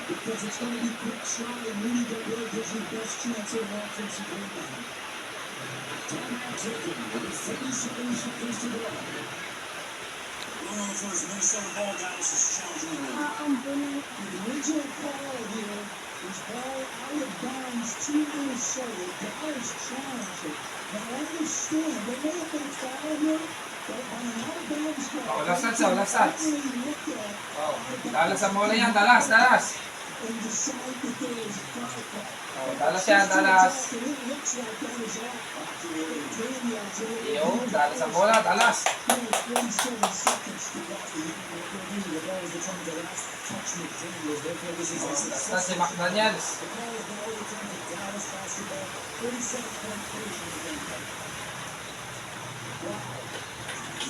Because it's going to be quick shot and Rudy Gobert gives you best chance of an offensive rebound. Timeout taken with 30 seconds to go. Going on for his Minnesota ball, Dallas is challenging the rim. The original call here is ball out of bounds to Minnesota. Dallas challenged it. Now I understand there may have been a foul here, but on an out of bounds call. Oh, last shots. Oh, Dallas ang bola yan, Dallas. And decide that there is a foul call. Oh, Dallas yan, Dallas. Yo, Dallas ang bola, Dallas. Basta si McDaniels.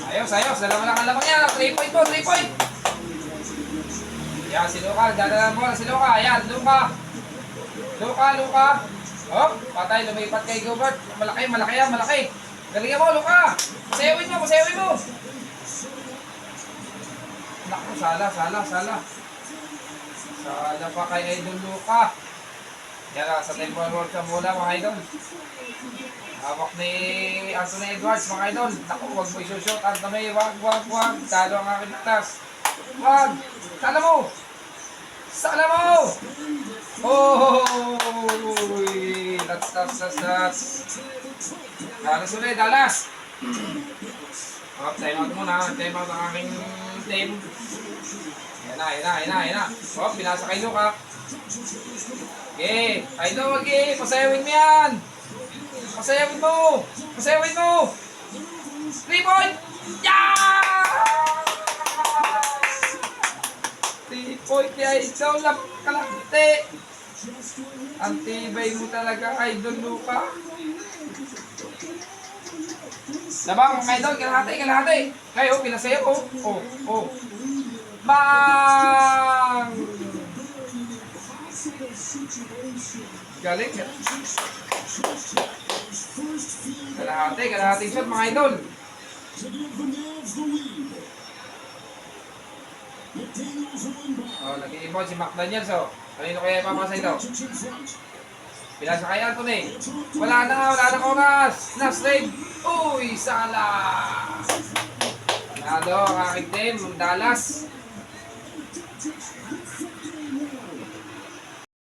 Ayos. Dalawa lang ang lamang yan. 3 point po, 3 point. Yan, si Luka. Dadala ang bola si Luka. Yan, Luka. Oh, patay. Lumipat kay Gobert. Malaki yan. Galingan mo, Luka. Pasayawin mo. Naku, sala. Sala pa kay Idol Luka. Yan, sa temple work sa bola, mga idol. Hawak ni Anthony Edwards, mga idol. Naku, huwag mo isushoot. Anthony, wag. Talo ang aking natas. Wag. Sala mo. Oh! That's. Dallas ulit, Dallas. Time out muna. Time out ang aking team. Yan na. Oh, pinasa kay Luka. Okay. Idol, okay. Pasayawin mo yan. Pasayawin mo. 3 point. Yeah! 3 point niya. Ikaw lang kalakte. Ang tibay mo talaga, Idol Luka. Labang, Idol, kalahati. Kayo, pinasayaw. Oh. Bang! Galing. Kalahati shot, mga idol. Oh, nag-iipon si McDaniels, oh. Kanino kaya ipapasa ito? Pinasa kay Anthony. Wala na oras. Last leg. Uy, sala. Panalo ang aking team, Dallas.